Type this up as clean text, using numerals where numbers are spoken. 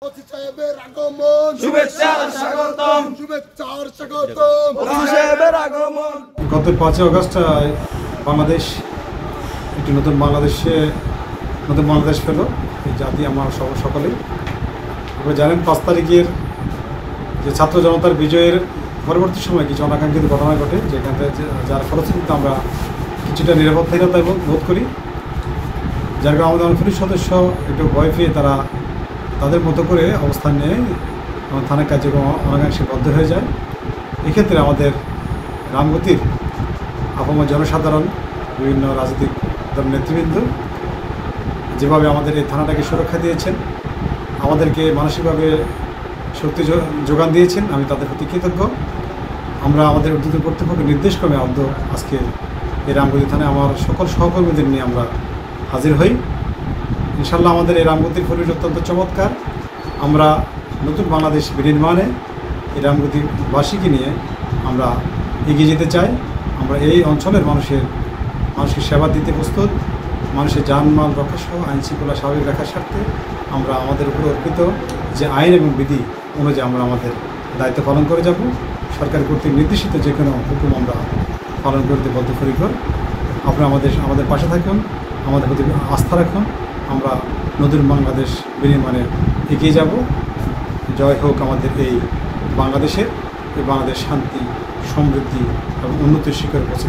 OC সাহেবের আগমন, শুভেচ্ছার স্বাগতম, শুভেচ্ছার স্বাগতম। ওসি সাহেবের আগমন। গত 5 আগস্ট বাংলাদেশ একটি নতুন বাংলাদেশ পেল এই জাতি আমার সকলেই। আপনারা জানেন 5 তারিখের যে ছাত্র জনতার বিজয়ের পরবর্তী সময় কিছু অনাকাঙ্ক্ষিত ঘটনা ঘটে, যেখান থেকে যার ফলশ্রুতিতে আমরা কিছুটা নিরাপত্তাহীনতা বোধ করি, যার কারণে আমাদের পুলিশ সদস্য একটু ভয় পেয়ে তারা তাদের মতো করে অবস্থান নিয়ে থানার কার্যক্রম অনেকাংশে বদ্ধ হয়ে যায়। এক্ষেত্রে আমাদের রামগতির আপামর জনসাধারণ, বিভিন্ন রাজনৈতিক দলের নেতৃবৃন্দ যেভাবে আমাদের এই থানাটাকে সুরক্ষা দিয়েছেন, আমাদেরকে মানসিকভাবে শক্তি যোগান দিয়েছেন, আমি তাদের প্রতি কৃতজ্ঞ। আমরা আমাদের ঊর্ধ্বতন কর্তৃপক্ষের নির্দেশক্রমে আজকে এই রামগতি থানায় আমার সকল সহকর্মীদের নিয়ে আমরা হাজির হই। ইনশাল্লাহ আমাদের এই রামগতির পরিবেশ অত্যন্ত চমৎকার। আমরা নতুন বাংলাদেশ বিনির্মাণে এই রামগতিবাসীকে নিয়ে আমরা এগিয়ে যেতে চাই। আমরা এই অঞ্চলের মানুষকে সেবা দিতে প্রস্তুত। মানুষের জানমাল রক্ষা সহ আইন শৃঙ্খলা স্বাভাবিক রাখার স্বার্থে আমরা আমাদের উপর অর্পিত যে আইন এবং বিধি অনুযায়ী আমরা আমাদের দায়িত্ব পালন করে যাব। সরকার কর্তৃক নির্দেশিত যে কোনো হুকুম আমরা পালন করতে বদ্ধপরিকর। আপনারা আমাদের পাশে থাকুন, আমাদের প্রতি আস্থা রাখুন। আমরা নতুন বাংলাদেশ বিনির্মাণে এগিয়ে যাব। জয় হোক আমাদের এই বাংলাদেশের, এই বাংলাদেশ শান্তি, সমৃদ্ধি এবং উন্নতির শিখরে পৌঁছে।